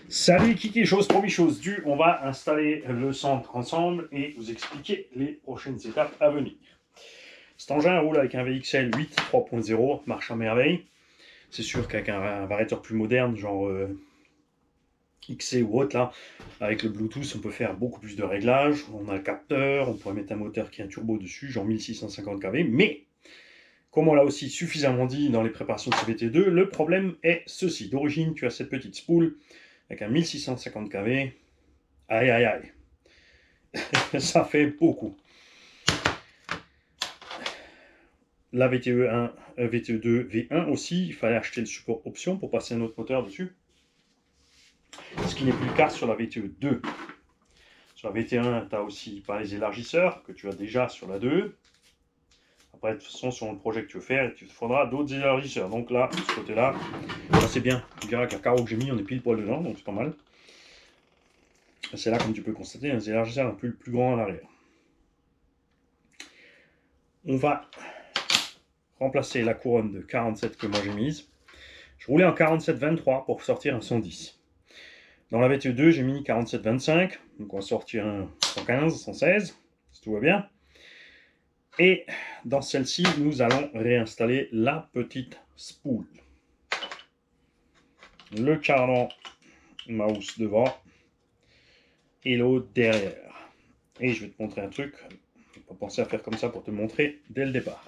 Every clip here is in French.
Salut Kiki, chose promis, chose due, on va installer le centre ensemble et vous expliquer les prochaines étapes à venir. Cet engin roule avec un VXL 8 3.0, marche à merveille. C'est sûr qu'avec un variateur plus moderne, genre XC ou autre, là, avec le Bluetooth, on peut faire beaucoup plus de réglages. On a le capteur, on pourrait mettre un moteur qui a un turbo dessus, genre 1650 kV, mais comme on l'a aussi suffisamment dit dans les préparations de CVT2, le problème est ceci. D'origine, tu as cette petite spool avec un 1650 kV. Aïe, aïe, aïe. Ça fait beaucoup. La VTE1, VTE2, V1 aussi, il fallait acheter le support option pour passer un autre moteur dessus. Ce qui n'est plus le cas sur la VTE2. Sur la VT1, tu as aussi pas les élargisseurs que tu as déjà sur la 2. Après, de toute façon, sur le projet que tu veux faire, il te faudra d'autres élargisseurs. Donc là, de ce côté-là, c'est bien. Tu diras que la carreau que j'ai mis, on est pile poil dedans, donc c'est pas mal. C'est là, comme tu peux constater, un élargisseur un peu plus grand à l'arrière. On va remplacer la couronne de 47 que moi j'ai mise. Je roulais en 47-23 pour sortir un 110. Dans la VTE2, j'ai mis 47-25, donc on va sortir un 115, 116, si tout va bien. Et dans celle-ci, nous allons réinstaller la petite spool. Le cadran mouse devant et l'autre derrière. Et je vais te montrer un truc. Je vais pas penser à faire comme ça pour te montrer dès le départ.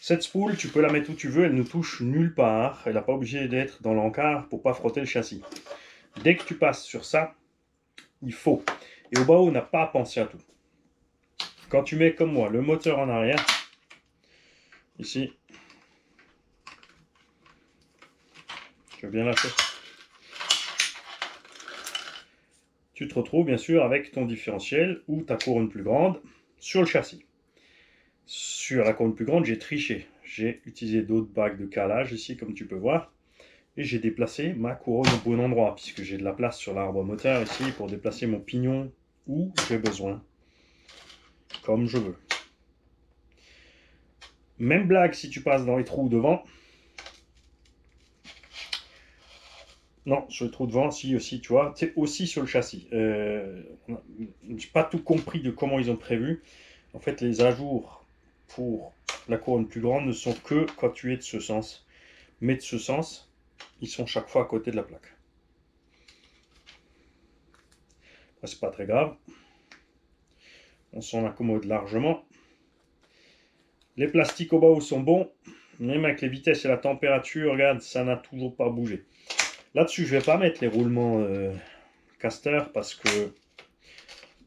Cette spool, tu peux la mettre où tu veux, elle ne touche nulle part. Elle n'a pas obligé d'être dans l'encart pour pas frotter le châssis. Dès que tu passes sur ça, il faut. Et au bas, on n'a pas pensé à tout. Quand tu mets comme moi le moteur en arrière, ici, je vais bien la faire. Tu te retrouves bien sûr avec ton différentiel ou ta couronne plus grande sur le châssis. Sur la couronne plus grande, j'ai triché. J'ai utilisé d'autres bagues de calage ici, comme tu peux voir. Et j'ai déplacé ma couronne au bon endroit, puisque j'ai de la place sur l'arbre moteur ici pour déplacer mon pignon où j'ai besoin, comme je veux. Même blague si tu passes dans les trous devant. Non, sur le trou devant, si aussi, tu vois, c'est aussi sur le châssis. J'ai pas tout compris de comment ils ont prévu. En fait, les ajours pour la couronne plus grande ne sont que quand tu es de ce sens. Mais de ce sens, ils sont chaque fois à côté de la plaque. C'est pas très grave. On s'en accommode largement. Les plastiques au bas sont bons. Même avec les vitesses et la température, regarde, ça n'a toujours pas bougé. Là-dessus, je vais pas mettre les roulements caster parce que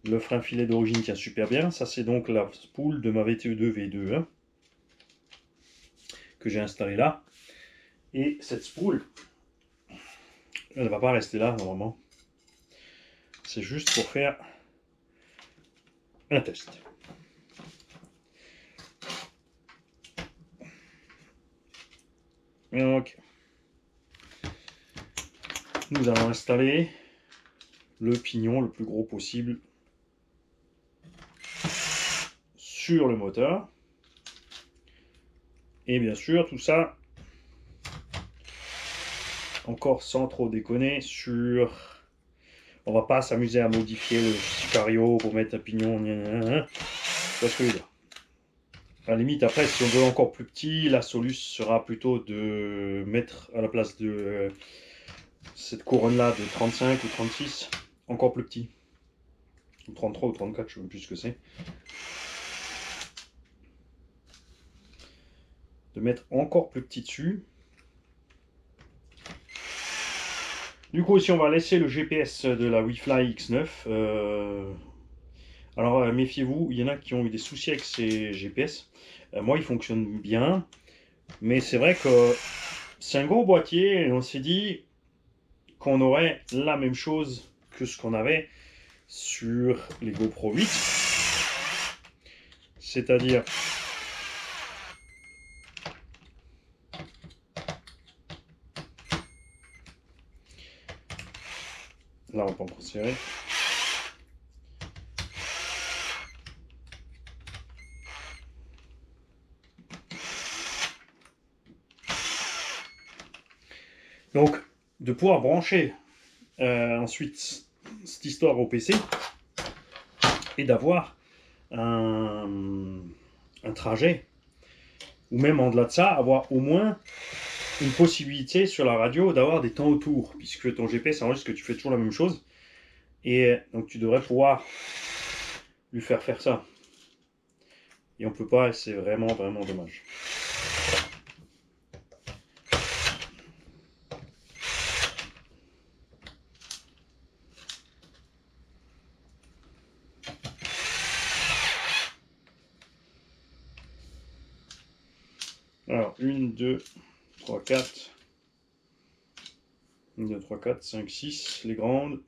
le frein filet d'origine tient super bien. Ça, c'est donc la spool de ma VTE2 V2 hein, que j'ai installée là. Et cette spool, elle ne va pas rester là normalement. C'est juste pour faire un test. Donc, nous allons installer le pignon le plus gros possible sur le moteur. Et bien sûr, tout ça, encore sans trop déconner, sur... On va pas s'amuser à modifier le Sicario pour mettre un pignon. Parce que à la limite, après, si on veut encore plus petit, la solution sera plutôt de mettre à la place de cette couronne-là de 35 ou 36, encore plus petit. Ou 33 ou 34, je ne sais plus ce que c'est. De mettre encore plus petit dessus. Du coup, ici, on va laisser le GPS de la WeFly X9. Alors, méfiez-vous, il y en a qui ont eu des soucis avec ces GPS. Moi, il fonctionne bien. Mais c'est vrai que c'est un gros boîtier et on s'est dit qu'on aurait la même chose que ce qu'on avait sur les GoPro 8. C'est-à-dire là, on peut encore serrer. Donc, de pouvoir brancher ensuite, cette histoire au PC est d'avoir un trajet, ou même en delà de ça, avoir au moins une possibilité sur la radio d'avoir des temps autour, puisque ton GPS enregistre que tu fais toujours la même chose, et donc tu devrais pouvoir lui faire ça. Et on peut pas, et c'est vraiment dommage. Alors, 1, 2, 3, 4. 1, 2, 3, 4, 5, 6, les grandes.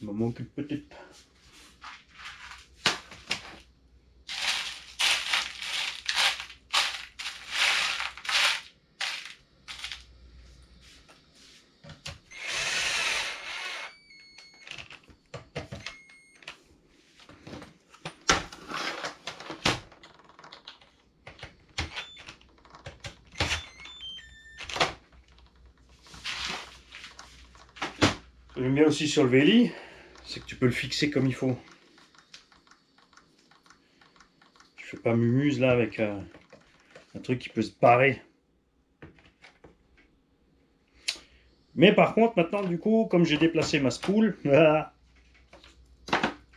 Il m'en manque une petite. Ce que j'aime bien aussi sur le Véli, c'est que tu peux le fixer comme il faut. Tu fais pas mumuse là avec un truc qui peut se barrer. Mais par contre, maintenant, du coup, comme j'ai déplacé ma spool, je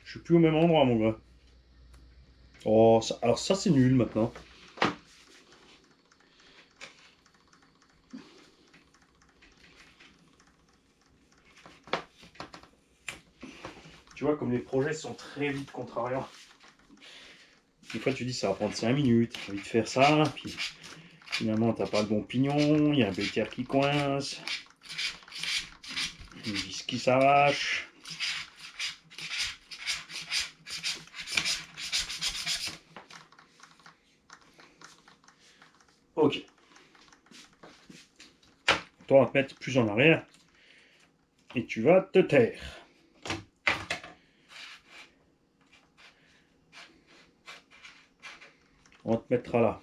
suis plus au même endroit, mon gars. Oh, ça, alors ça, c'est nul maintenant. Tu vois, comme les projets sont très vite contrariants. Des fois, tu dis ça va prendre 5 minutes, j'ai envie de faire ça, puis finalement, t'as pas le bon pignon, il y a un bécaire qui coince, une vis qui s'arrache. Ok. Toi, on va te mettre plus en arrière et tu vas te taire. On te mettra là.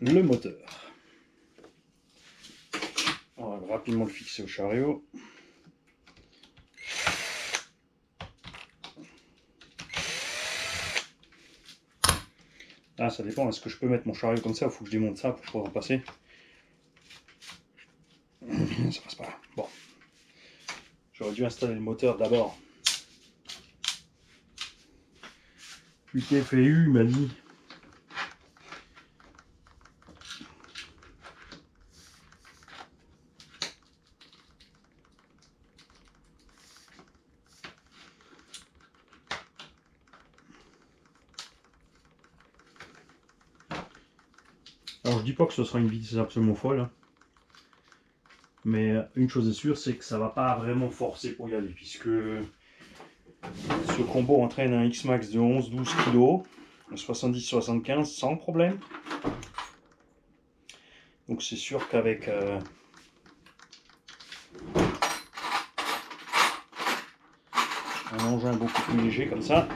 Le moteur. On va rapidement le fixer au chariot. Ah, ça dépend. Est-ce que je peux mettre mon chariot comme ça ou faut que je démonte ça pour pouvoir en passer? Ça passe pas. Bon. J'aurais dû installer le moteur d'abord. UTFU m'a dit. Alors je dis pas que ce sera une vitesse absolument folle, hein. Mais une chose est sûre, c'est que ça va pas vraiment forcer pour y aller, puisque ce combo entraîne un X-Max de 11-12 kg, 70-75 sans problème. Donc c'est sûr qu'avec un engin beaucoup plus léger comme ça,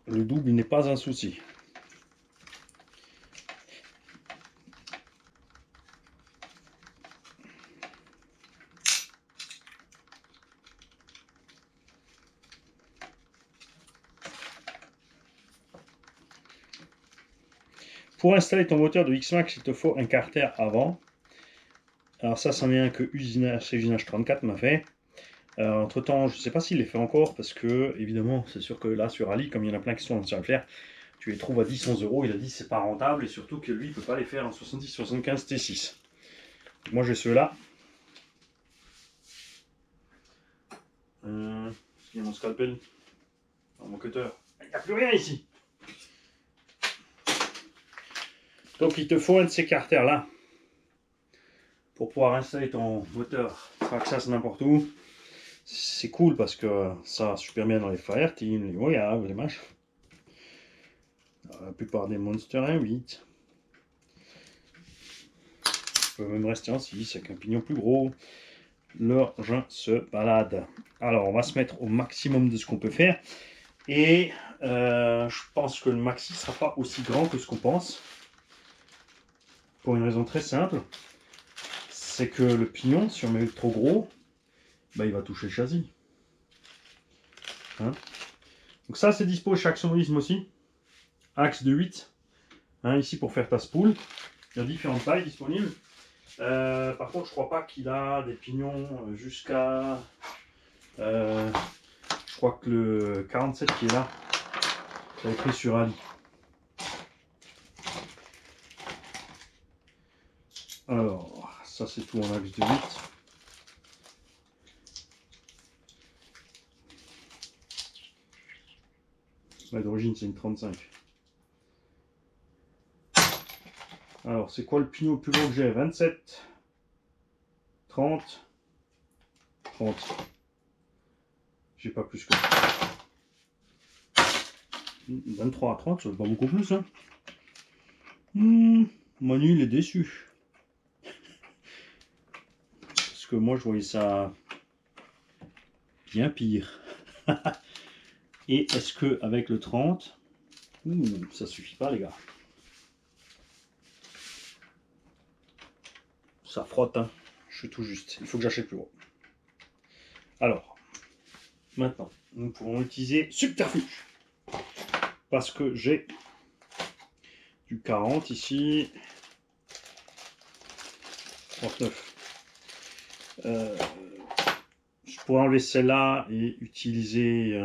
le double n'est pas un souci. Pour installer ton moteur de X-Max, il te faut un carter avant. Alors ça, c'en est un que Usinage 34 m'a fait. Entre temps, je ne sais pas s'il les fait encore, parce que, évidemment, c'est sûr que là, sur Ali, comme il y en a plein qui sont en train de le faire, tu les trouves à 10-11 euros. Il a dit c'est pas rentable, et surtout que lui, il ne peut pas les faire en 70-75 T6. Moi, j'ai ceux-là. Il y a mon scalpel, mon cutter. Il n'y a plus rien ici. Donc, il te faut un de ces carters-là pour pouvoir installer ton moteur Traxxas n'importe où. C'est cool parce que ça va super bien dans les Fireteam, les Voyages, les machins. La plupart des Monster 1.8. Peut même rester en 6 avec un pignon plus gros. L'engin se balade. Alors on va se mettre au maximum de ce qu'on peut faire. Et je pense que le maxi ne sera pas aussi grand que ce qu'on pense. Pour une raison très simple. C'est que le pignon, si on met trop gros, bah, il va toucher le châssis. Hein, donc ça, c'est dispo chez Actionisme aussi. Axe de 8. Hein, ici, pour faire ta spool. Il y a différentes tailles disponibles. Par contre, je crois pas qu'il a des pignons jusqu'à... je crois que le 47 qui est là, j'avais pris sur Ali. Alors, ça c'est tout en axe de 8. Ouais, d'origine c'est une 35. Alors, c'est quoi le pignon le plus gros que j'ai? 27, 30, 30. J'ai pas plus que ça. 23 à 30, ça fait pas beaucoup plus. Hein. Manu, il est déçu. Parce que moi, je voyais ça bien pire. Et est-ce que avec le 30, ça suffit pas, les gars? Ça frotte, hein. Je suis tout juste. Il faut que j'achète plus gros. Alors, maintenant, nous pourrons utiliser subterfuge. Parce que j'ai du 40 ici. 39. Je pourrais enlever celle-là et utiliser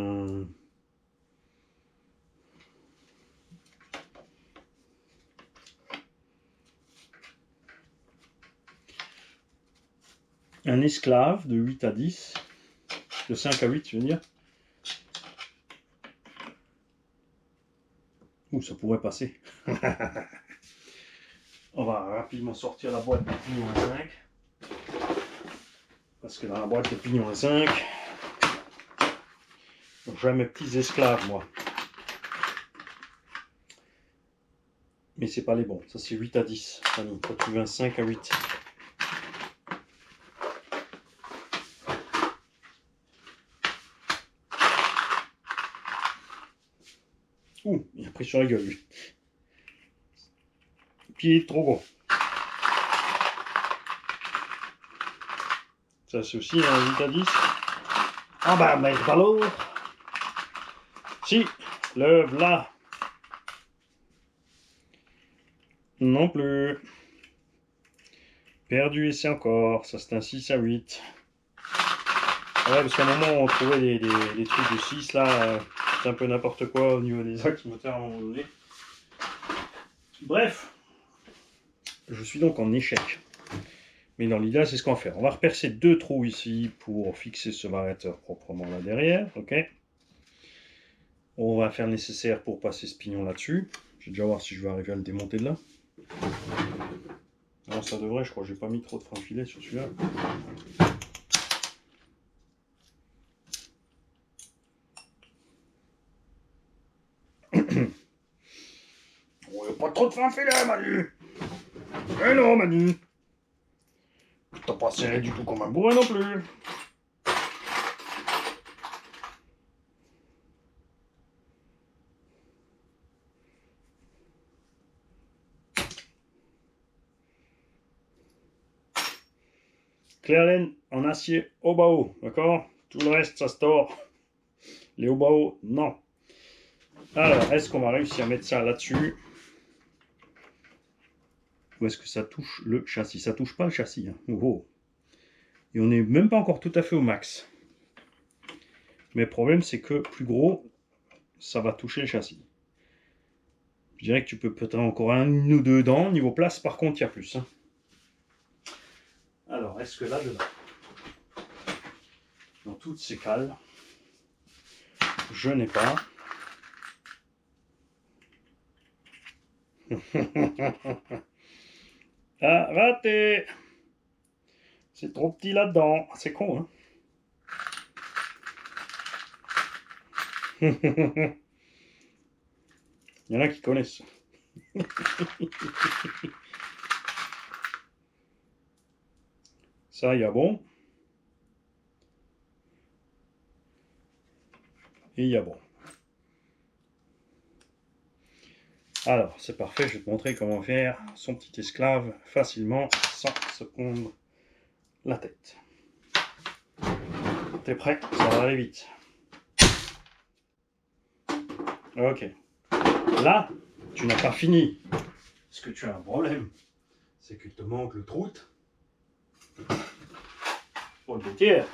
un esclave de 8 à 10. De 5 à 8, je veux dire. Ouh, ça pourrait passer. On va rapidement sortir la boîte de pignon à 5. Parce que dans la boîte de pignon à 5, j'ai mes petits esclaves, moi. Mais c'est pas les bons. Ça, c'est 8 à 10. Toi, tu veux un 5 à 8. Ouh, il a pris sur la gueule, lui. Puis il est trop gros. Ça, c'est aussi un 8 à 10. Ah bah, merde, pas l'autre. Si, le là. Non plus. Perdu essai encore. Ça, c'est un 6 à 8. Ouais, parce qu'à un moment, on trouvait des trucs de 6 là. C'est un peu n'importe quoi au niveau des axes moteurs à un moment donné. Bref. Je suis donc en échec. Mais dans l'idée, c'est ce qu'on va faire. On va repercer 2 trous ici pour fixer ce variateur proprement là derrière. Ok. On va faire le nécessaire pour passer ce pignon là-dessus. Je vais déjà voir si je vais arriver à le démonter de là. Non, ça devrait, je crois que j'ai pas mis trop de frein filet sur celui-là. Oh, y a pas trop de frein filet, Manu. Eh non, Manu. T'as pas serré du tout comme un bourrin non plus. Claire laine en acier au bas haut, d'accord? Tout le reste, ça se tord. Les hauts bas haut, non. Alors, est-ce qu'on va réussir à mettre ça là-dessus? Ou est-ce que ça touche le châssis? Ça touche pas le châssis. Hein. Oh. Et on n'est même pas encore tout à fait au max. Mais le problème, c'est que plus gros, ça va toucher le châssis. Je dirais que tu peux peut-être encore un ou deux dents. Niveau place, par contre, il y a plus. Hein. Alors, est-ce que là-dedans, dans toutes ces cales, je n'ai pas... Ah, raté! C'est trop petit là-dedans. C'est con, hein? Il y en a qui connaissent. Ça, il y a bon. Et il y a bon. Alors, c'est parfait, je vais te montrer comment faire son petit esclave facilement, sans se prendre la tête. T'es prêt? Ça va aller vite. Ok. Là, tu n'as pas fini. Parce que tu as un problème. C'est qu'il te manque le troute pour le bétière.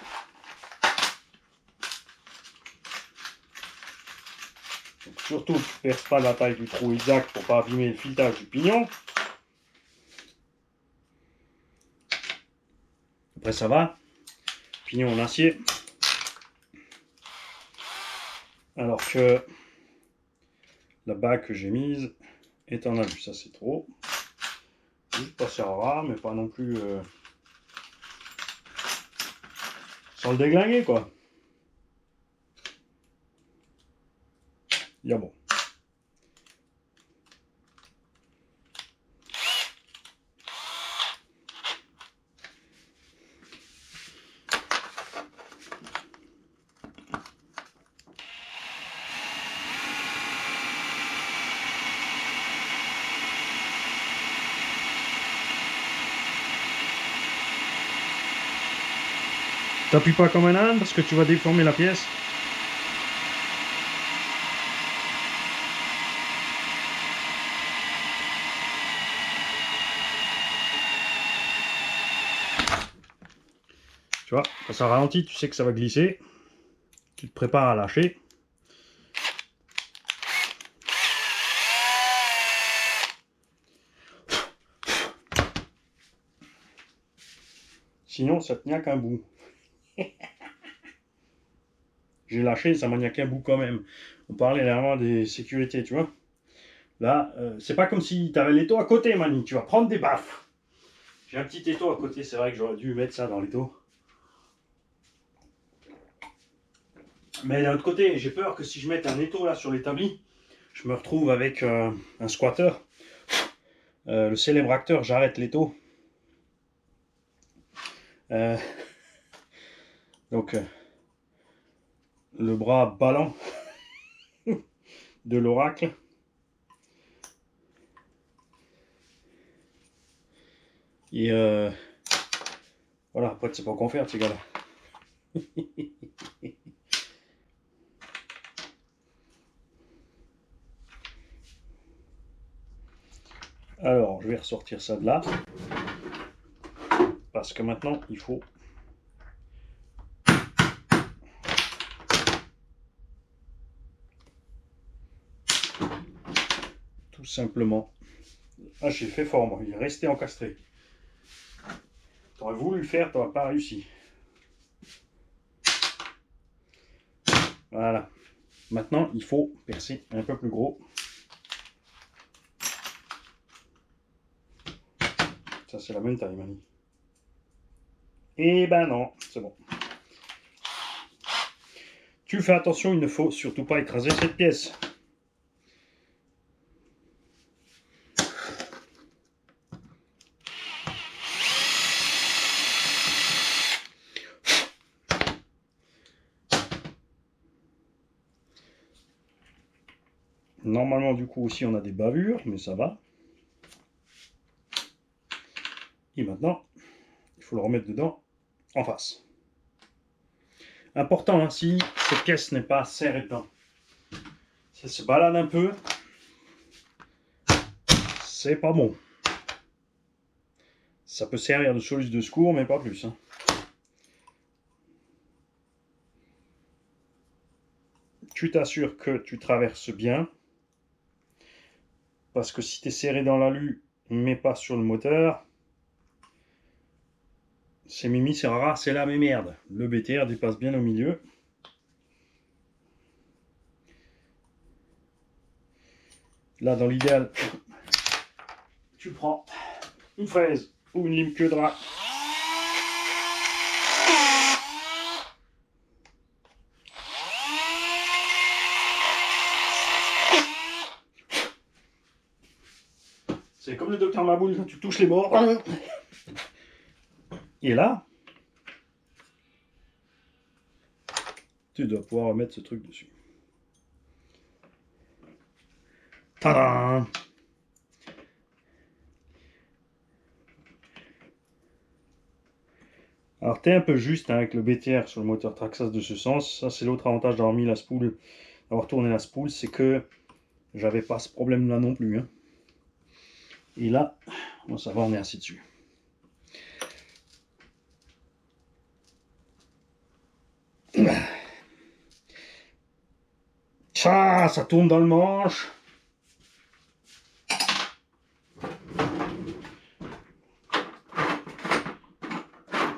Donc, surtout, tu ne perces pas la taille du trou exact pour ne pas abîmer le filetage du pignon. Après, ça va. Pignon en acier. Alors que la bague que j'ai mise est en alu. Ça, c'est trop. Juste passer à ras, mais pas non plus sans le déglinguer, quoi. Il y a bon. T'appuies pas comme un âne parce que tu vas déformer la pièce. Tu vois, quand ça ralentit, tu sais que ça va glisser. Tu te prépares à lâcher. Sinon, ça tient qu'un bout. J'ai lâché, ça m'en a qu'un bout quand même. On parlait vraiment des sécurités, tu vois. Là, c'est pas comme si tu avais l'étau à côté, Mani. Tu vas prendre des baffes. J'ai un petit étau à côté, c'est vrai que j'aurais dû mettre ça dans l'étau. Mais d'un autre côté, j'ai peur que si je mette un étau là sur l'établi, je me retrouve avec un squatter. Le célèbre acteur J'arrête l'étau. Donc, le bras ballant de l'oracle. Et voilà, après, tu sais pas quoi faire, ces gars-là. Alors, je vais ressortir ça de là. Parce que maintenant, il faut tout simplement. Ah, j'ai fait fort, moi. Il est resté encastré. T'aurais voulu le faire, t'aurais pas réussi. Voilà. Maintenant, il faut percer un peu plus gros. Ça, c'est la même taille, Mani. Eh ben non, c'est bon. Tu fais attention, il ne faut surtout pas écraser cette pièce. Normalement, du coup, aussi, on a des bavures, mais ça va. Et maintenant, il faut le remettre dedans, en face. Important, hein, si cette pièce n'est pas serrée dedans. Ça se balade un peu. C'est pas bon. Ça peut servir de soluce de secours, mais pas plus. Hein. Tu t'assures que tu traverses bien. Parce que si tu es serré dans l'alu, mais pas sur le moteur, c'est Mimi, c'est rare, c'est la même merde. Le BTR dépasse bien au milieu. Là, dans l'idéal, tu prends une fraise ou une lime queue de rat. C'est comme le docteur Maboul, quand tu touches les bords. Et là, tu dois pouvoir remettre ce truc dessus. Tadam! partait un peu juste hein, avec le BTR sur le moteur Traxxas de ce sens. Ça, c'est l'autre avantage d'avoir mis la spool, d'avoir tourné la spool, c'est que j'avais pas ce problème-là non plus. Hein. Et là, bon, ça va, on est assis dessus. Ça tourne dans le manche.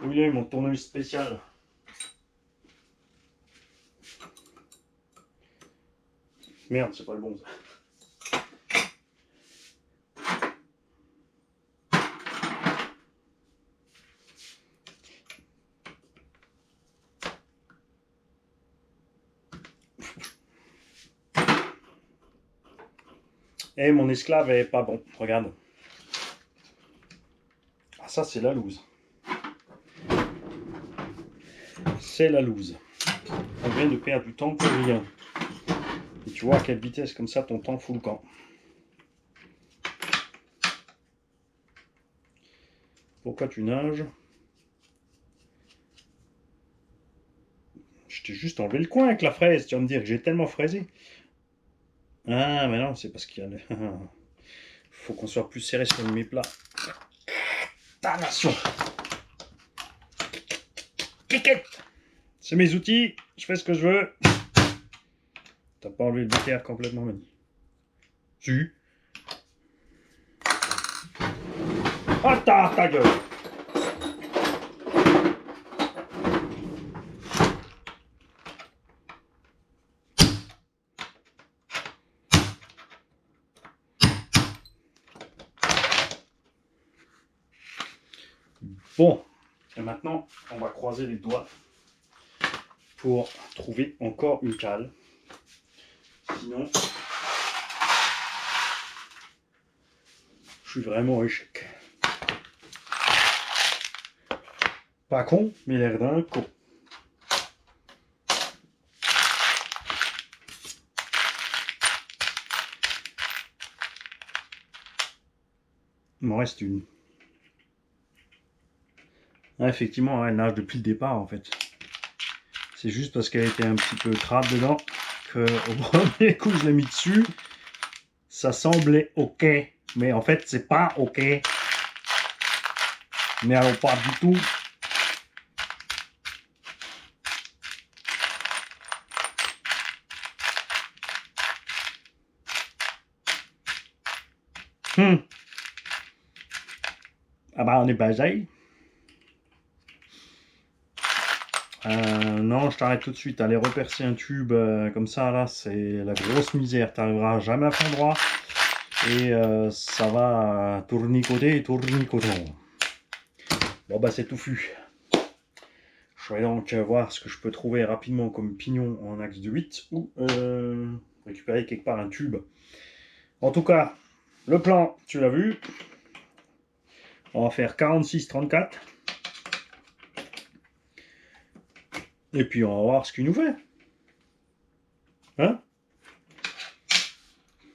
Où il est mon tournevis spécial? Merde, c'est pas le bon. Eh, mon esclave est pas bon. Regarde. Ah, ça, c'est la loose. C'est la loose. On vient de perdre du temps pour rien. Et tu vois à quelle vitesse comme ça ton temps fout le camp. Pourquoi tu nages? Je t'ai juste enlevé le coin avec la fraise. Tu vas me dire que j'ai tellement fraisé. Ah, mais non, c'est parce qu'il y a le... faut qu'on soit plus serré sur mes plats. Damnation! Cliquette! C'est mes outils, je fais ce que je veux. T'as pas enlevé le BTR complètement, Mani? Si. Ah, ta gueule! Bon, et maintenant, on va croiser les doigts pour trouver encore une cale. Sinon, je suis vraiment au échec. Pas con, mais l'air d'un con. Il m'en reste une. Ah, effectivement, elle nage depuis le départ en fait. C'est juste parce qu'elle était un petit peu crade dedans que au premier coup je l'ai mis dessus. Ça semblait ok, mais en fait c'est pas ok. Mais alors pas du tout. Ah bah on est basé. Non, je t'arrête tout de suite. Aller repercer un tube comme ça, là, c'est la grosse misère. Tu n'arriveras jamais à fond droit. Et ça va tournicoter et tournicotant. Bon, bah, c'est touffu. Je vais donc voir ce que je peux trouver rapidement comme pignon en axe de 8 ou récupérer quelque part un tube. En tout cas, le plan, tu l'as vu. On va faire 46-34. Et puis on va voir ce qu'il nous fait. Hein?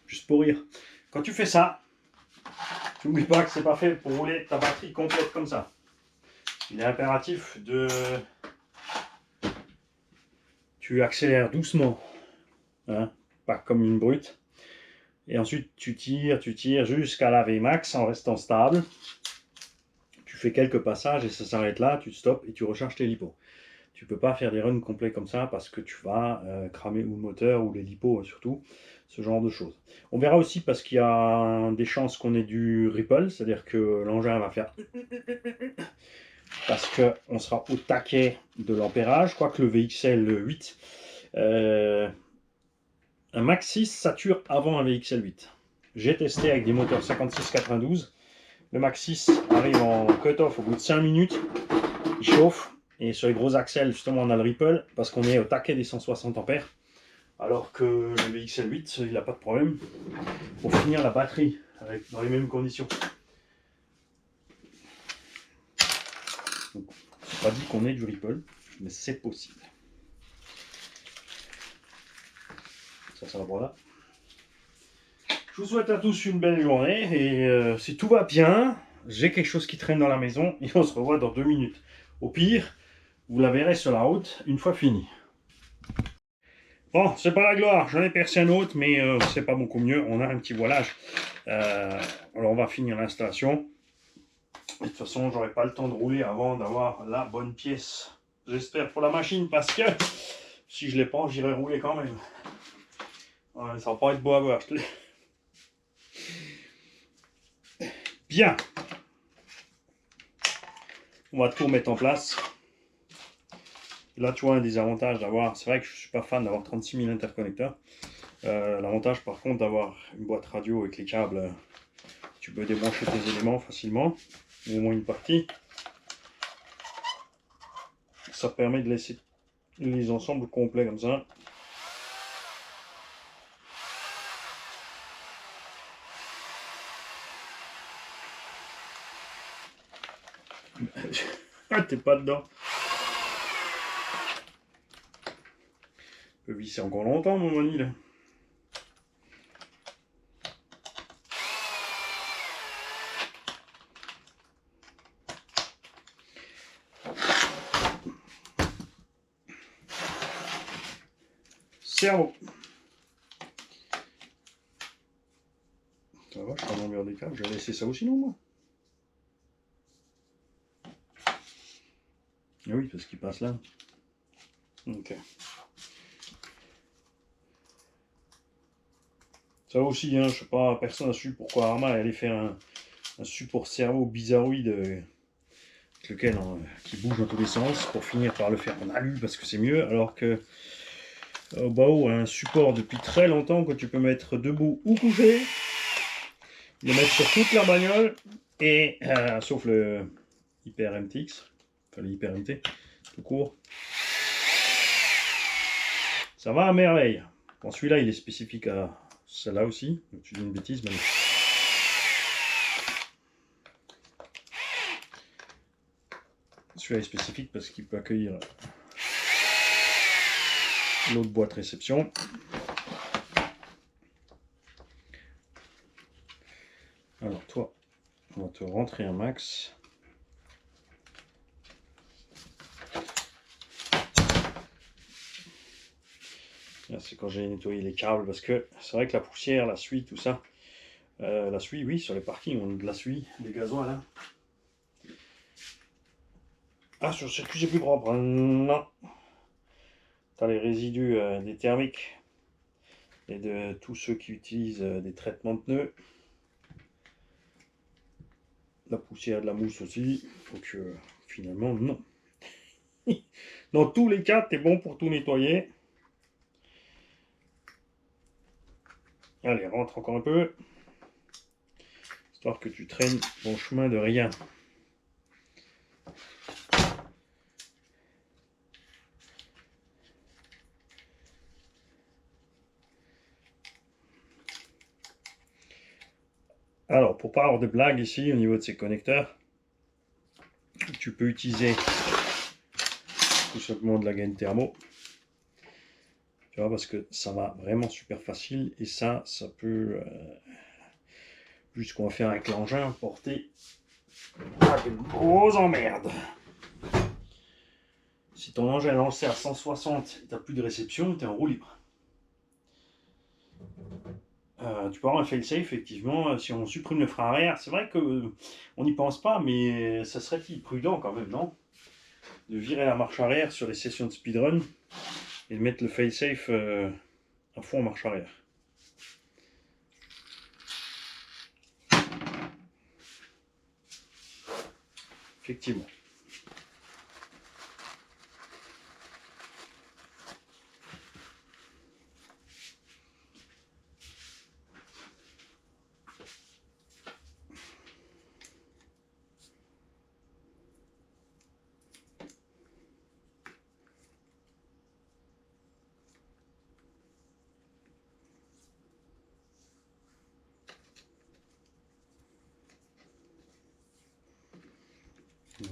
Juste pour rire. Quand tu fais ça, n'oublie pas que c'est pas fait pour rouler ta batterie complète comme ça. Il est impératif de... Tu accélères doucement. Hein? Pas comme une brute. Et ensuite tu tires jusqu'à la Vmax en restant stable. Tu fais quelques passages et ça s'arrête là, tu stoppes et tu recharges tes lipos. Tu peux pas faire des runs complets comme ça parce que tu vas cramer ou le moteur ou les lipos surtout, ce genre de choses. On verra aussi parce qu'il y a des chances qu'on ait du ripple, c'est-à-dire que l'engin va faire parce qu'on sera au taquet de l'ampérage, quoique le VXL 8, un Max 6 sature avant un VXL 8. J'ai testé avec des moteurs 56-92, le Max 6 arrive en cut-off au bout de 5 minutes, il chauffe. Et sur les gros axels, justement, on a le ripple parce qu'on est au taquet des 160 ampères. Alors que le VXL 8, il n'a pas de problème. Pour finir la batterie dans les mêmes conditions. C'est pas dit qu'on ait du ripple, mais c'est possible. Ça va pour là. Je vous souhaite à tous une belle journée. Et si tout va bien, j'ai quelque chose qui traîne dans la maison. Et on se revoit dans 2 minutes. Au pire, vous la verrez sur la route une fois fini. Bon, c'est pas la gloire, j'en ai percé un autre, mais c'est pas beaucoup mieux. On a un petit voilage. Alors on va finir l'installation. De toute façon, j'aurai pas le temps de rouler avant d'avoir la bonne pièce. J'espère pour la machine, parce que si je l'ai pas, j'irai rouler quand même. Ouais, ça va pas être beau à voir. Bien. On va tout mettre en place. Là, tu vois, un des avantages d'avoir, c'est vrai que je suis pas fan d'avoir 36 000 interconnecteurs. L'avantage, par contre, d'avoir une boîte radio avec les câbles, tu peux débrancher tes éléments facilement, ou au moins une partie. Ça permet de laisser les ensembles complets comme ça. Ah, t'es pas dedans. Je peux visser encore longtemps, mon mani, là. Cerveau. Ça va, je suis en longueur des câbles. Je vais laisser ça aussi, non, moi. Ah oui, parce qu'il passe là. Ok. Ça aussi, hein, je sais pas, personne n'a su pourquoi Arma allait faire un support cerveau bizarroïde avec lequel qui bouge dans tous les sens pour finir par le faire en alu parce que c'est mieux, alors que Bao a un support depuis très longtemps que tu peux mettre debout ou couché, le mettre sur toute la bagnole et sauf le Hyper MTX, enfin le Hyper MT tout court. Ça va à merveille. Bon, celui-là il est spécifique à celle-là aussi, donc tu dis une bêtise, mais celui-là est spécifique parce qu'il peut accueillir l'autre boîte réception. Alors toi, on va te rentrer un max. C'est quand j'ai nettoyé les câbles parce que c'est vrai que la poussière, la suie, tout ça. La suie, oui, sur les parkings, on a de la suie, des gasoils là. Ah, sur le circuit, c'est plus propre. Non. T'as les résidus des thermiques et de tous ceux qui utilisent des traitements de pneus. La poussière, de la mousse aussi. Donc finalement, non. Dans tous les cas, t'es bon pour tout nettoyer. Allez, rentre encore un peu. Histoire que tu traînes ton chemin de rien. Alors, pour pas avoir de blague ici au niveau de ces connecteurs, tu peux utiliser tout simplement de la gaine thermo. Tu vois, parce que ça va vraiment super facile et ça peut, vu ce qu'on va faire avec l'engin, porter à de gros emmerdes. Si ton engin est lancé à 160 et tu n'as plus de réception, tu es en roue libre. Tu peux avoir un fail-safe, effectivement, si on supprime le frein arrière. C'est vrai qu'on n'y pense pas, mais ça serait-il prudent quand même, non? De virer la marche arrière sur les sessions de speedrun et de mettre le fail-safe à fond en marche arrière. Effectivement.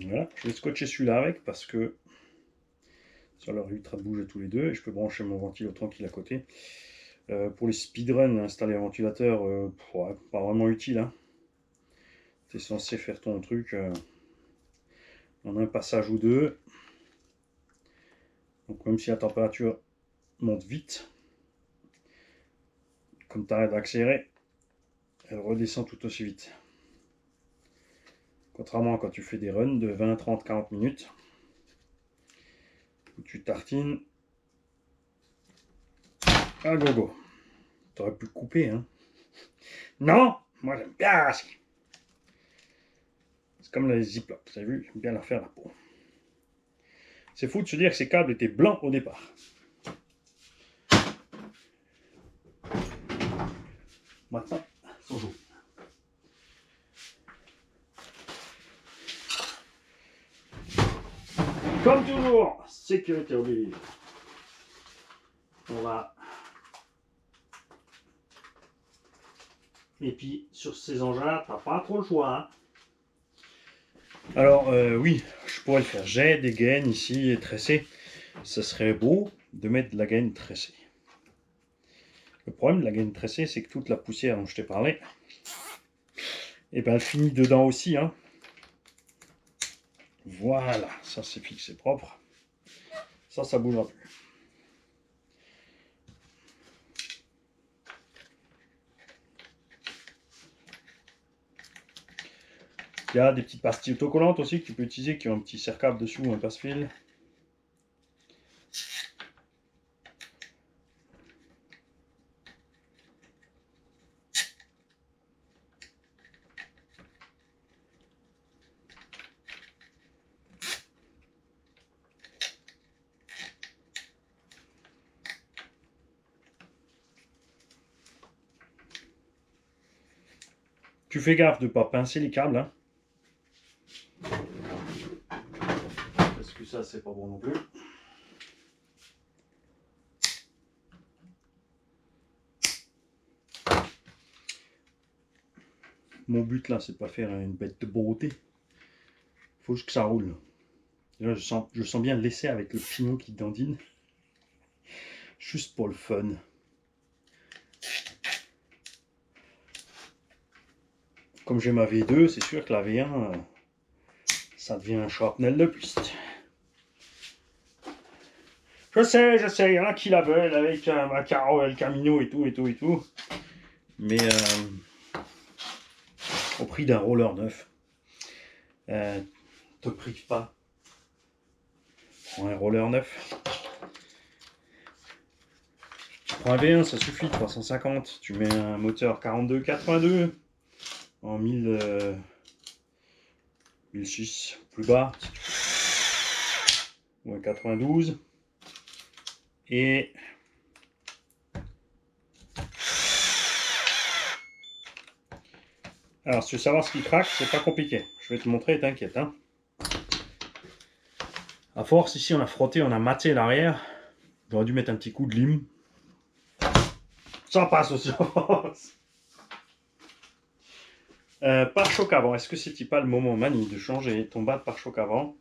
Voilà, je vais scotcher celui-là avec parce que ça leur évitera de bouger tous les deux et je peux brancher mon ventilo tranquille à côté. Pour les speedruns, installer un ventilateur, ouais, pas vraiment utile. Hein. Tu es censé faire ton truc en un passage ou deux. Donc même si la température monte vite, comme tu arrêtes d'accélérer, elle redescend tout aussi vite. Contrairement à quand tu fais des runs de 20, 30, 40 minutes, où tu tartines à gogo. Tu aurais pu couper, hein. Non, moi j'aime bien. C'est comme les Ziploc, vous avez vu, j'aime bien leur faire la peau. C'est fou de se dire que ces câbles étaient blancs au départ. Maintenant, ils sont jaunes. Comme toujours, sécurité oblige. On va. Et puis sur ces engins-là, t'as pas trop le choix. Hein. Alors oui, je pourrais le faire. J'ai des gaines ici tressées. Ça serait beau de mettre de la gaine tressée. Le problème de la gaine tressée, c'est que toute la poussière dont je t'ai parlé, et ben elle finit dedans aussi. Hein. Voilà, ça c'est fixé propre. Ça bougera plus. Il y a des petites pastilles autocollantes aussi que tu peux utiliser, qui ont un petit serre-câble dessus ou un passe-fil. Tu fais gaffe de ne pas pincer les câbles. Hein. Parce que ça, c'est pas bon non plus. Mon but là, c'est pas faire une bête de beauté. Faut juste que ça roule. Là, je sens bien l'essai avec le pignon qui dandine. Juste pour le fun. Comme j'ai ma V2, c'est sûr que la V1, ça devient un shrapnel de piste. Je sais, il y en a qui la veulent avec un Caro, El Camino et tout. Mais au prix d'un roller neuf. Te prive pas. Prends un roller neuf. Tu prends un V1, ça suffit, 350. Tu mets un moteur 42-82 en 1006 plus bas. Ou un 92. Et alors, si tu veux savoir ce qui craque, c'est pas compliqué. Je vais te montrer, t'inquiète. Hein. À force, ici, on a frotté, on a maté l'arrière. J'aurais dû mettre un petit coup de lime. Ça passe aussi. Pare-choc avant. Est-ce que c'est pas le moment, Mani, de changer ton bas de pare-choc avant?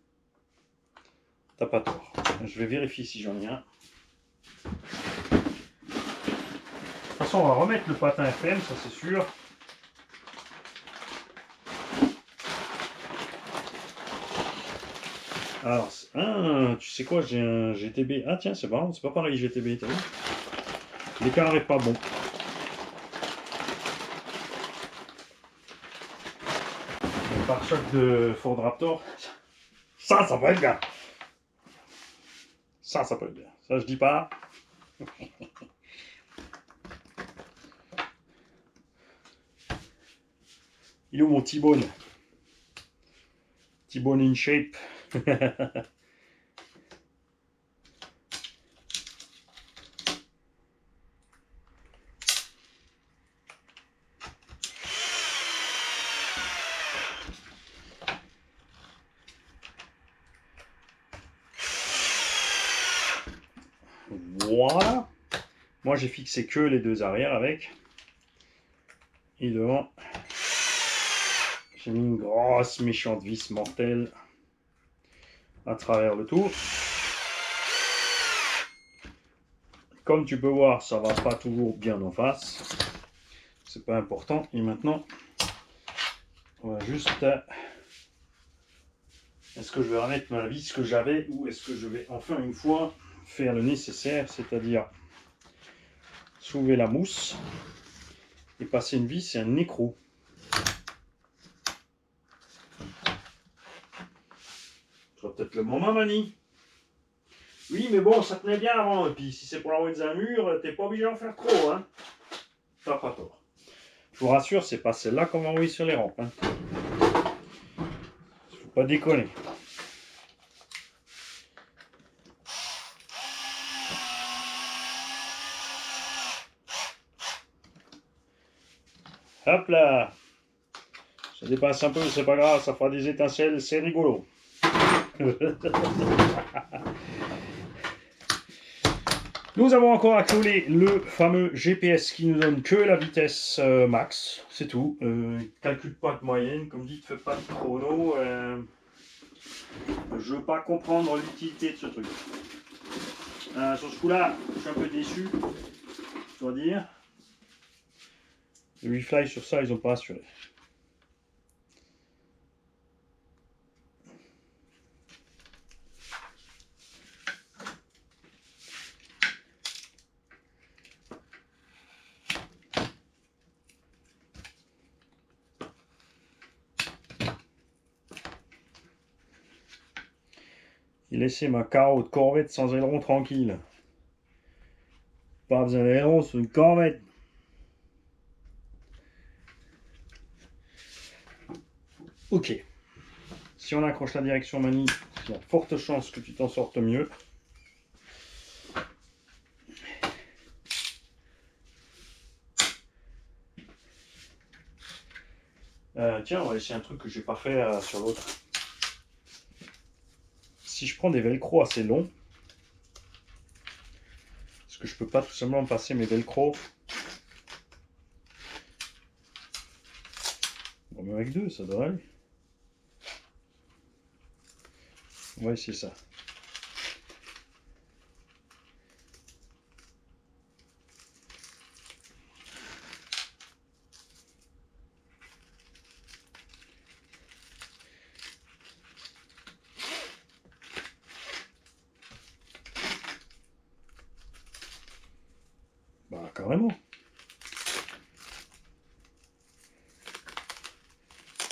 T'as pas tort. Je vais vérifier si j'en ai un. De toute façon, on va remettre le patin FM, ça c'est sûr. Alors, tu sais quoi, j'ai un GTB. Ah tiens, c'est marrant, c'est pas pareil GTB, t'as vu? L'écart est pas bon. Le pare-choc de Ford Raptor, ça peut être bien. Ça peut être bien. Ça, je dis pas. Il est où mon T-Bone? T-Bone in shape. Voilà. Moi, j'ai fixé que les deux arrières avec. Et devant, j'ai mis une grosse méchante vis mortelle à travers le tout. Comme tu peux voir, ça va pas toujours bien en face. C'est pas important. Et maintenant, on va juste Est-ce que je vais remettre ma vis que j'avais ou est-ce que je vais enfin une fois faire le nécessaire, c'est-à-dire soulever la mousse et passer une vis et un écrou. Ce sera peut-être le moment, Mani. Oui, mais bon, ça tenait bien avant. Et puis, si c'est pour l'envoyer dans un mur, t'es pas obligé d'en faire trop, hein. T'as pas tort. Je vous rassure, c'est pas celle-là qu'on va envoyer sur les rampes. Hein. Faut pas déconner. Hop là. Ça dépasse un peu, c'est pas grave, ça fera des étincelles, c'est rigolo. Nous avons encore à coller le fameux GPS qui nous donne que la vitesse max, c'est tout. Calcule pas de moyenne, comme dit, fais pas de chrono. Je veux pas comprendre l'utilité de ce truc. Sur ce coup-là, je suis un peu déçu, je dois dire. Le refly sur ça, ils n'ont pas assuré. J'ai laissé ma carreau de corvette sans aileron tranquille. Pas besoin d'aileron, c'est une corvette. Ok. Si on accroche la direction Mani, il y a de fortes chances que tu t'en sortes mieux. Tiens, on va essayer un truc que je n'ai pas fait sur l'autre. Si je prends des velcro assez longs, est-ce que je peux pas tout simplement passer mes velcro bon, avec deux, ça devrait aller. On va essayer ça. Bah, carrément.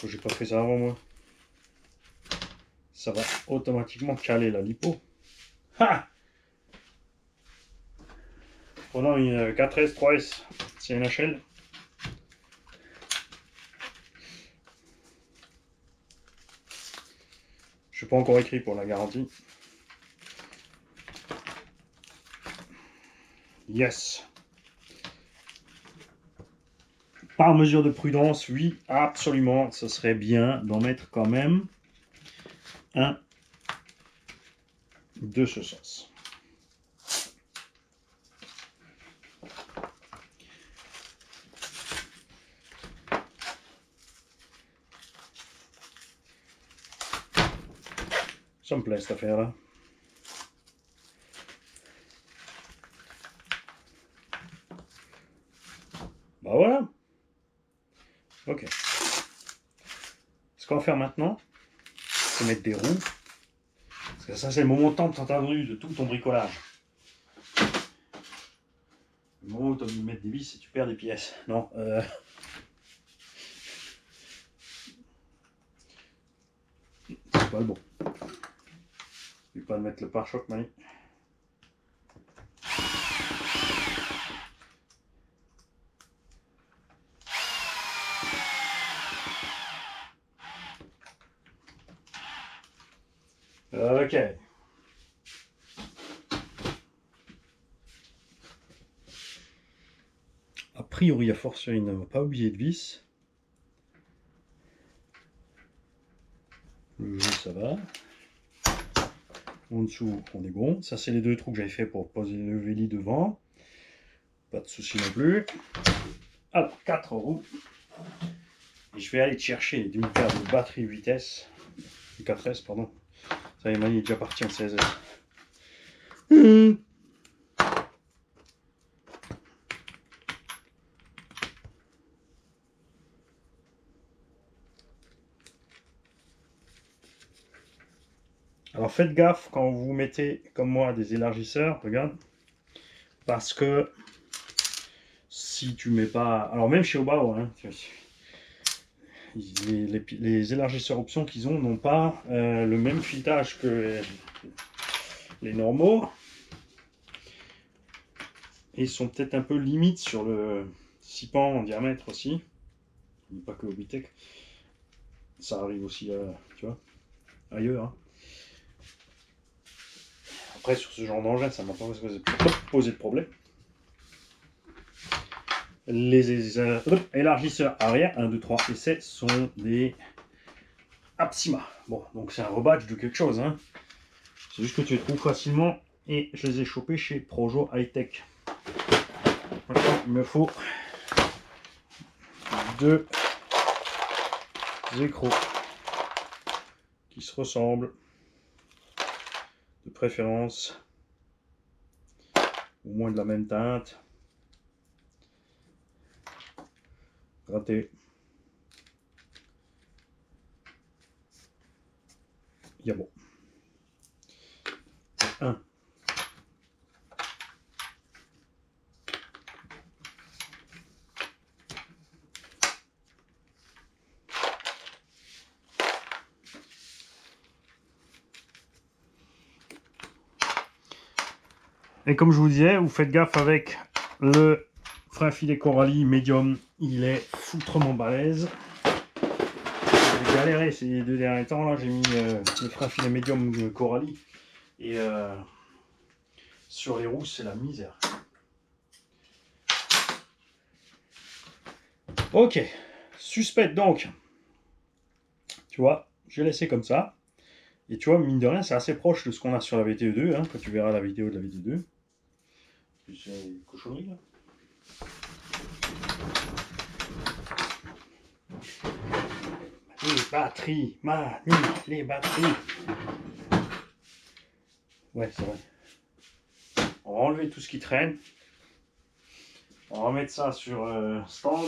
J'ai pas fait ça avant moi. Ça va automatiquement caler la lipo. Ha! Prenons une 4S, 3S, CNHL. Je suis pas encore écrit pour la garantie. Yes. Par mesure de prudence, oui, absolument, ce serait bien d'en mettre quand même un de ce sens. Ça me plaît cette affaire-là. Bah voilà. Ok. Ce qu'on va faire maintenant, c'est mettre des roues. Parce que ça, c'est le moment tant entendu de tout ton bricolage. Le moment où tu as envie de mettre des vis et tu perds des pièces. Non. C'est pas le bon. Je vais pas mettre le pare-choc, Mani. Ok. A priori, à fortiori, il ne va pas oublier de vis. Le jeu, ça va. En dessous, on est bon. Ça, c'est les deux trous que j'avais fait pour poser le véli devant. Pas de souci non plus. Alors, 4 roues. Et je vais aller chercher d'une paire de batterie vitesse. 4S, pardon. Ça y est, Mani est déjà parti en 16S. Alors faites gaffe quand vous mettez, comme moi, des élargisseurs, regarde, parce que si tu mets pas... Alors même chez Obao, hein, les élargisseurs options qu'ils ont n'ont pas le même filetage que les normaux. Et ils sont peut-être un peu limites sur le 6 pans en diamètre aussi. Pas que au Bitech. Ça arrive aussi, tu vois, ailleurs. Hein. Après, sur ce genre d'engin, ça m'a pas posé de problème. Les élargisseurs arrière, 1, 2, 3 essais, sont des Apsima. Bon, donc c'est un rebadge de quelque chose. Hein. C'est juste que tu les trouves facilement et je les ai chopés chez Projo High Tech. Maintenant, il me faut 2 écrous qui se ressemblent, de préférence au moins de la même teinte. Raté. Il y a bon. 1. Et comme je vous disais, vous faites gaffe avec le frein filet Coralie médium, il est foutrement balèze. J'ai galéré ces 2 derniers temps, là j'ai mis le frein filet médium Coralie et sur les roues c'est la misère. Ok, suspect donc, tu vois, j'ai laissé comme ça. Et tu vois, mine de rien, c'est assez proche de ce qu'on a sur la VTE2, hein, quand tu verras la vidéo de la VTE2. C'est une cochonnerie là. Les batteries, Manu, les batteries. Ouais, c'est vrai. On va enlever tout ce qui traîne. On va remettre ça sur stand.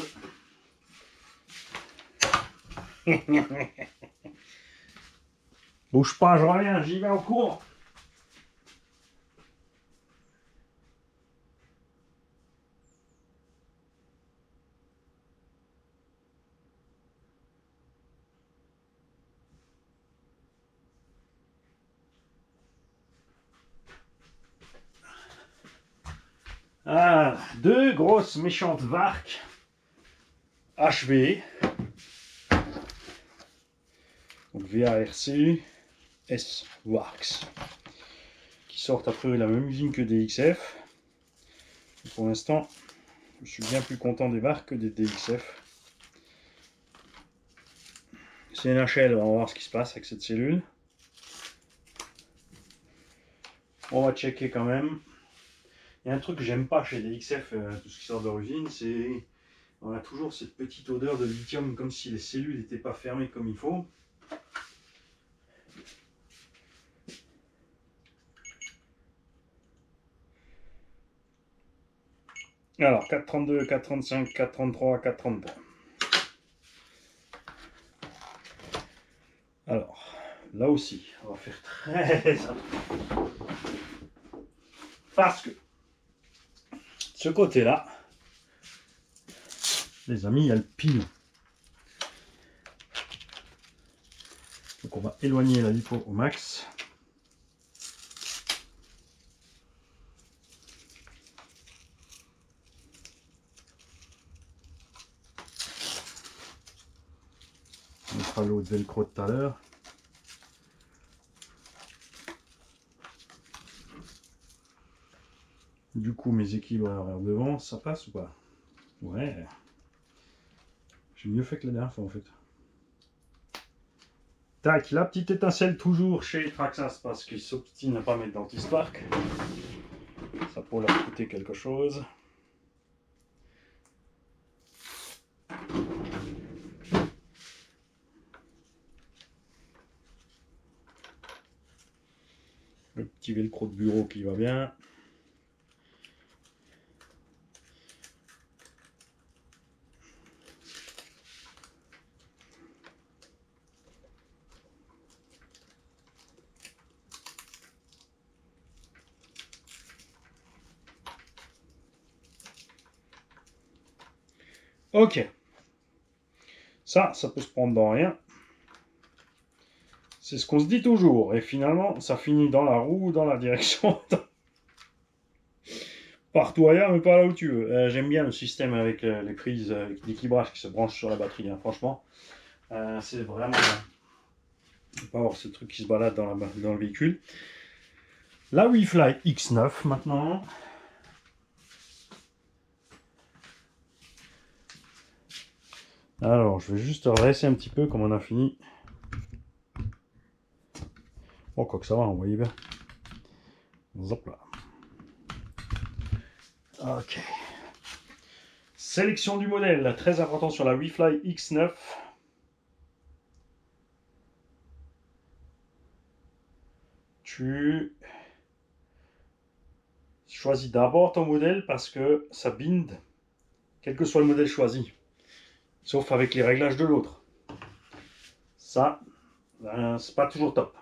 Bouge pas, je reviens, j'y vais en cours. Ah, 2 grosses méchantes Vark HV. Donc VARC S Works. Qui sortent après la même usine que des XF. Pour l'instant, je suis bien plus content des Vark que des DXF. CNHL, on va voir ce qui se passe avec cette cellule. On va checker quand même. Il y a un truc que j'aime pas chez les XF, tout ce qui sort de l'origine, c'est on a toujours cette petite odeur de lithium, comme si les cellules n'étaient pas fermées comme il faut. Alors, 432, 435, 433, 433. Alors, là aussi, on va faire très attention. Parce que, ce côté-là, les amis, il y a le pile. Donc on va éloigner la lipo au max. On mettra l'autre velcro de tout à l'heure. Du coup, mes équilibres vers devant, ça passe ou pas? Ouais. J'ai mieux fait que la dernière fois en fait. Tac, la petite étincelle toujours chez Traxxas parce qu'ils s'obstinent à pas mettre d'anti-spark. Ça pourrait leur coûter quelque chose. Le petit velcro de bureau qui va bien. Ok. Ça peut se prendre dans rien. C'est ce qu'on se dit toujours. Et finalement, ça finit dans la roue, dans la direction. Partout ailleurs, mais pas là où tu veux. J'aime bien le système avec les prises d'équilibrage qui se branchent sur la batterie, hein, franchement. C'est vraiment bien. On peut avoir ce truc qui se balade dans le véhicule. La WeFly X9 maintenant. Alors, je vais juste redresser un petit peu comme on a fini. Bon, quoi que ça va, on voyait bien. Hop là. Ok. Sélection du modèle, très important sur la WeFly X9. Tu choisis d'abord ton modèle parce que ça bind, quel que soit le modèle choisi, sauf avec les réglages de l'autre. Ça, c'est pas toujours top.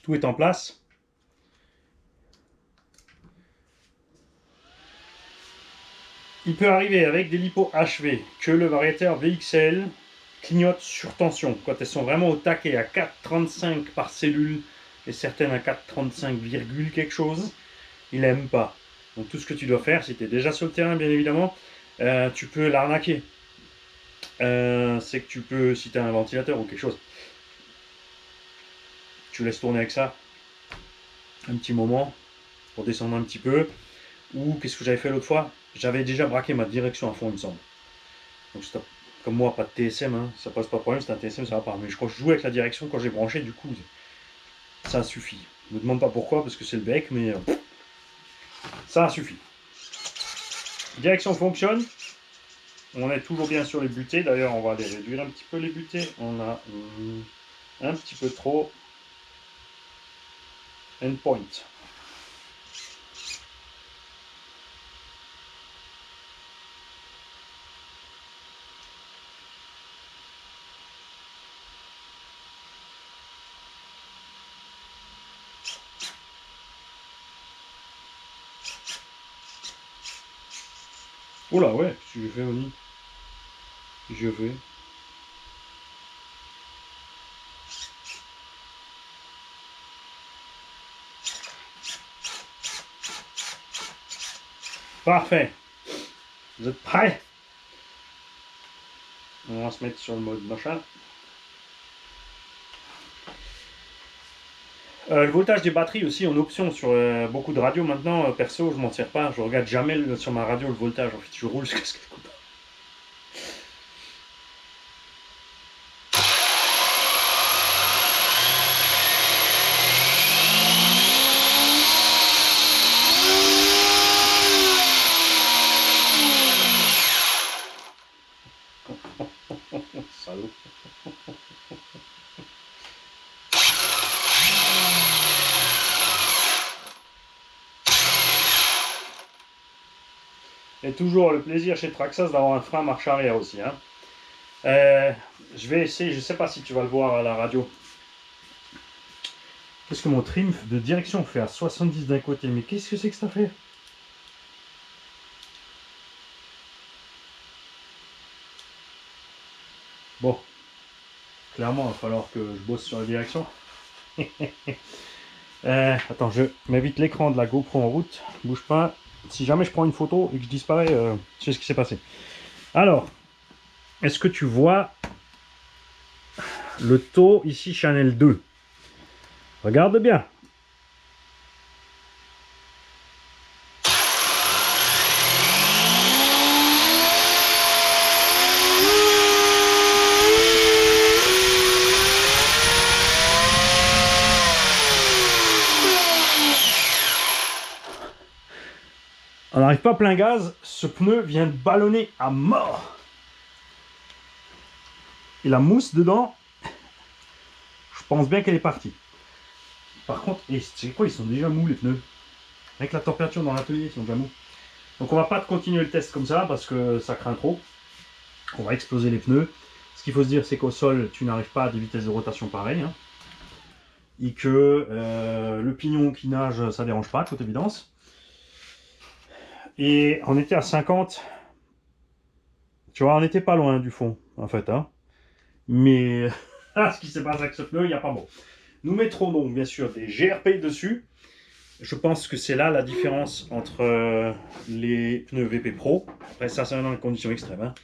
Tout est en place. Il peut arriver avec des lipos HV que le variateur VXL clignote sur tension. Quand elles sont vraiment au taquet à 4,35 par cellule et certaines à 4,35, quelque chose, il n'aime pas. Donc tout ce que tu dois faire, si tu es déjà sur le terrain, bien évidemment, tu peux l'arnaquer. C'est que tu peux, si tu as un ventilateur ou quelque chose, tu laisses tourner avec ça un petit moment pour descendre un petit peu. Ou qu'est-ce que j'avais fait l'autre fois? J'avais déjà braqué ma direction à fond, il me semble. Donc c'est comme moi, pas de TSM, hein, ça passe pas de problème, c'est un TSM, ça va pas. Mais je crois que je jouais avec la direction quand j'ai branché, du coup, ça suffit. Ne me demande pas pourquoi, parce que c'est le bec, mais ça suffit. Direction fonctionne. On est toujours bien sur les butées. D'ailleurs, on va les réduire un petit peu les butées. On a un petit peu trop. Endpoint. Oula, ouais, si je fais Oni. Je vais. Parfait. Vous êtes prêts? On va se mettre sur le mode machin. Le voltage des batteries aussi en option sur beaucoup de radios maintenant. Perso, je m'en sers pas. Je regarde jamais sur ma radio le voltage. En fait, je roule jusqu'à ce qu'elle coupe. Salaud. Et toujours le plaisir chez Traxxas d'avoir un frein marche arrière aussi. Hein. Je vais essayer, je sais pas si tu vas le voir à la radio. Qu'est-ce que mon trim de direction fait à 70 d'un côté? Mais qu'est-ce que c'est que ça fait? Bon, clairement, il va falloir que je bosse sur la direction. Attends, je mets vite l'écran de la GoPro en route. Bouge pas. Si jamais je prends une photo et que je disparais, tu sais ce qui s'est passé. Alors, est-ce que tu vois le taux ici Chanel 2? Regarde bien. On n'arrive pas à plein gaz, ce pneu vient de ballonner à mort. Et la mousse dedans, je pense bien qu'elle est partie. Par contre, c'est quoi, ils sont déjà mous les pneus. Avec la température dans l'atelier, ils sont déjà mous. Donc on va pas continuer le test comme ça parce que ça craint trop. On va exploser les pneus. Ce qu'il faut se dire, c'est qu'au sol, tu n'arrives pas à des vitesses de rotation pareilles. Hein. Et que le pignon qui nage, ça dérange pas, à toute évidence. Et on était à 50. Tu vois, on n'était pas loin du fond, en fait. Hein. Mais ce qui s'est passé avec ce pneu, il n'y a pas bon. Nous mettrons donc, bien sûr, des GRP dessus. Je pense que c'est là la différence entre les pneus VP Pro. Après, ça, c'est dans les conditions extrêmes. Hein.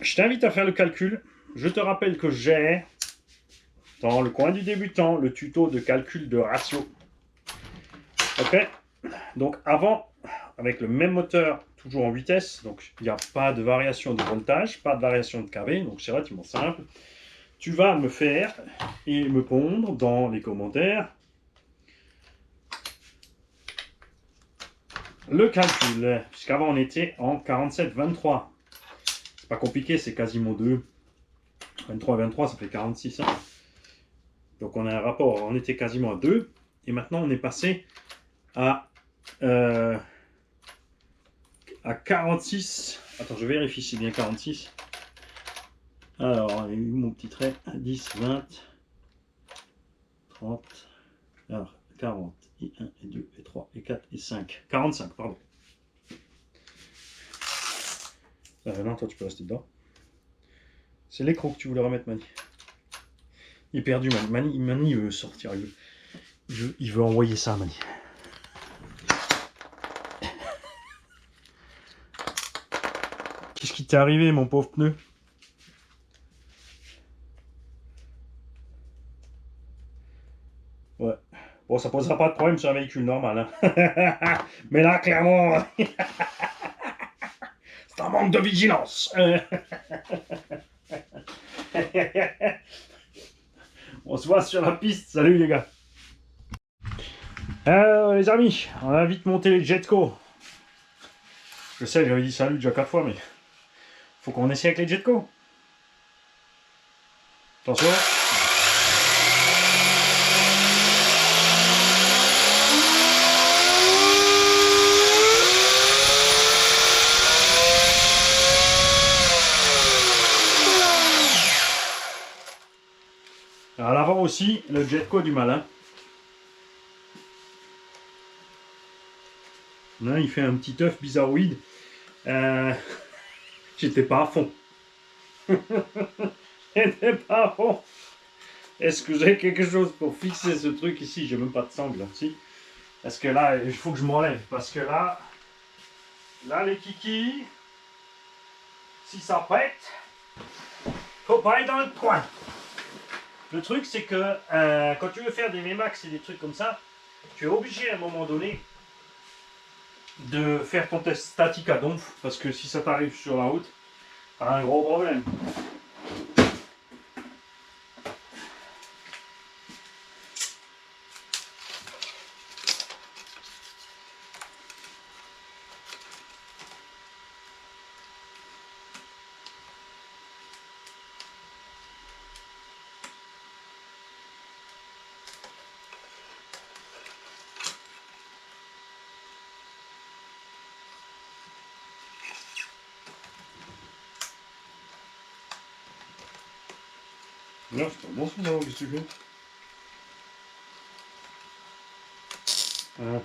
Je t'invite à faire le calcul. Je te rappelle que j'ai, dans le coin du débutant, le tuto de calcul de ratio. Ok. Donc, avant, avec le même moteur, toujours en vitesse, donc il n'y a pas de variation de voltage, pas de variation de kV, donc c'est relativement simple. Tu vas me faire et me pondre dans les commentaires le calcul, puisqu'avant on était en 47-23. C'est pas compliqué, c'est quasiment 2. 23 et 23, ça fait 46. Hein. Donc on a un rapport, on était quasiment à 2. Et maintenant on est passé à 46. Attends, je vérifie si c'est bien 46. Alors, il y a eu mon petit trait. 10, 20, 30. Alors, 40. Et 1, et 2, et 3, et 4, et 5. 45, pardon. Non, toi tu peux rester dedans. C'est l'écran que tu voulais remettre, Mani. Il est perdu, Mani. Mani, il veut sortir. Il veut envoyer ça, Mani. Qu'est-ce qui t'est arrivé, mon pauvre pneu? Ouais. Bon, ça posera pas de problème sur un véhicule normal. Hein. Mais là, clairement, c'est un manque de vigilance. On se voit sur la piste. Salut les gars. Les amis, on a vite monté les Jetco. Je sais, j'avais dit salut déjà 4 fois, mais faut qu'on essaie avec les Jetco. Attention. À l'avant aussi, le Jetco du malin. Là, il fait un petit œuf bizarroïde. J'étais pas à fond. J'étais pas à fond. Est-ce que j'ai quelque chose pour fixer ce truc ici? J'ai même pas de sangle. Si. Parce que là, il faut que je m'enlève. Parce que là, les kikis, si ça pète, faut pas être dans le coin. Le truc, c'est que quand tu veux faire des VMAX et des trucs comme ça, tu es obligé à un moment donné de faire ton test statique à donf, parce que si ça t'arrive sur la route, t'as un gros problème. Non, c'est pas bon ça, qu'est-ce que tu fais? Voilà.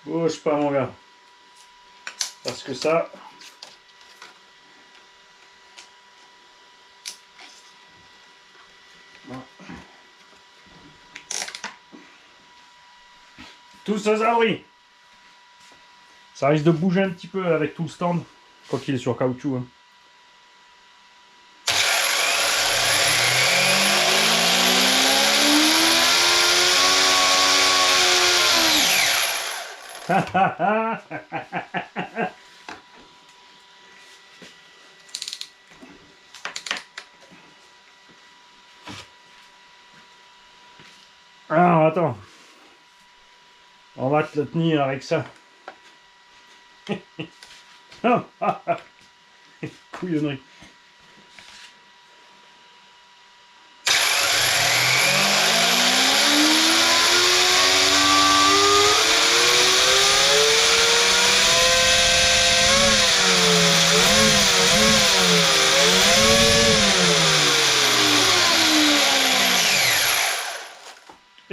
Bouge pas mon gars. Parce que ça... Tout ça s'abri. Ça risque de bouger un petit peu avec tout le stand, quoi qu'il est sur caoutchouc. Hein. Alors attends, on va te le tenir avec ça. Couillonnerie.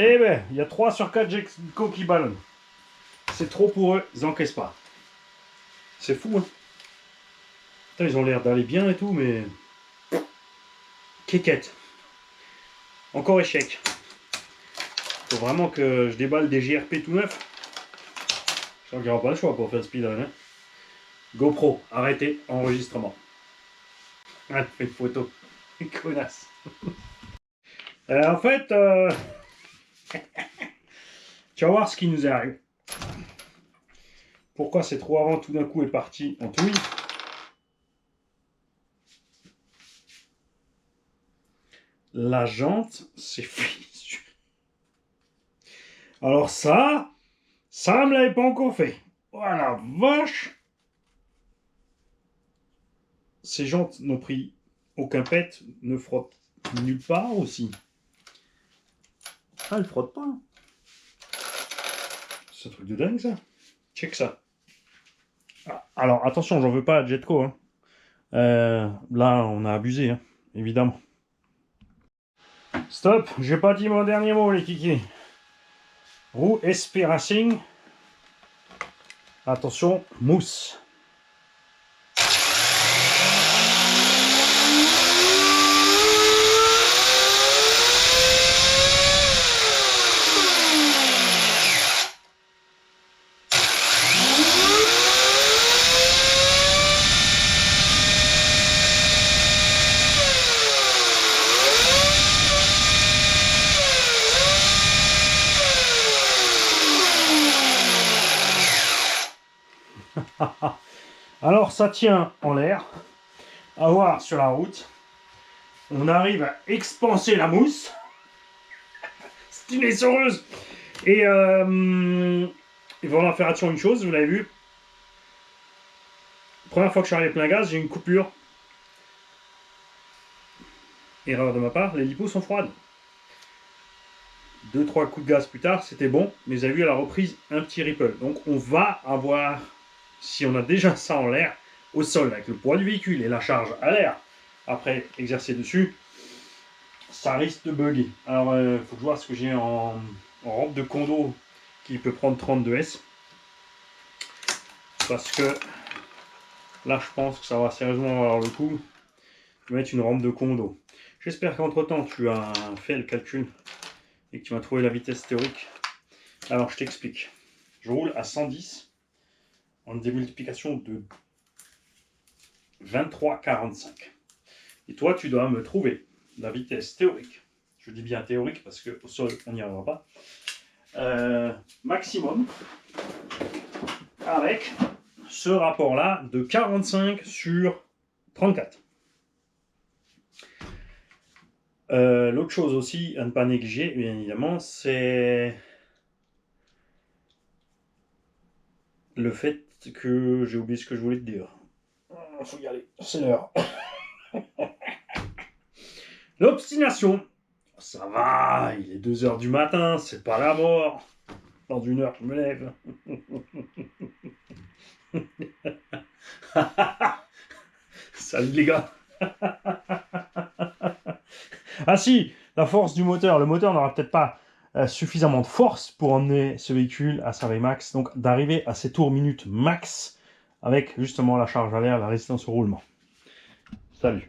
Eh ben, il y a 3 sur 4 Jetco qui ballonnent. C'est trop pour eux, ils n'encaissent pas. C'est fou, hein. Putain, ils ont l'air d'aller bien et tout, mais... Kékette. Encore échec. Faut vraiment que je déballe des GRP tout neufs. Je crois qu'il n'y aura pas le choix pour faire le speedrun. Hein. GoPro, arrêtez enregistrement. Ah, fais une photo. Connasse. En fait, tu vas voir ce qui nous arrive. Pourquoi cette roue avant tout d'un coup est partie en touille. La jante s'est fissure. Alors ça me l'avait pas encore fait. Oh la vache! Ces jantes n'ont pris aucun pet, ne frottent nulle part aussi. Ah, elles frottent pas. C'est un truc de dingue ça. Check ça. Ah, alors attention, j'en veux pas à Jetco. Hein. Là, on a abusé, hein, évidemment. Stop, j'ai pas dit mon dernier mot, les kikis. Roue SP Racing. Attention, mousse. Alors ça tient en l'air, à voir sur la route. On arrive à expanser la mousse. C'est une essoreuse. Et il va en faire attention à une chose, vous l'avez vu. Première fois que je suis arrivé plein gaz, j'ai une coupure. Erreur de ma part, les lipos sont froides. 2-3 coups de gaz plus tard, c'était bon, mais vous avez vu à la reprise un petit ripple. Donc on va avoir, si on a déjà ça en l'air, au sol, avec le poids du véhicule et la charge à l'air, après exercer dessus, ça risque de bugger. Alors il faut que je vois ce que j'ai en robe de condo qui peut prendre 32 S. Parce que là je pense que ça va sérieusement avoir le coup de mettre une rampe de condo. J'espère qu'entre temps tu as fait le calcul et que tu m'as trouvé la vitesse théorique. Alors je t'explique. Je roule à 110 en démultiplication de 23,45. Et toi tu dois me trouver la vitesse théorique. Je dis bien théorique parce qu'au sol on n'y arrivera pas. Maximum avec ce rapport là de 45 sur 34. L'autre chose aussi à ne pas négliger, bien évidemment, c'est le fait que j'ai oublié ce que je voulais te dire. Il faut y aller, c'est l'heure. L'obstination. Ça va, il est 2 h du matin, c'est pas la mort. Dans 1 heure, je me lève. Salut les gars. Ah si, la force du moteur. Le moteur n'aura peut-être pas suffisamment de force pour emmener ce véhicule à sa Vmax. Donc d'arriver à ses tours minutes max avec justement la charge à l'air, la résistance au roulement. Salut.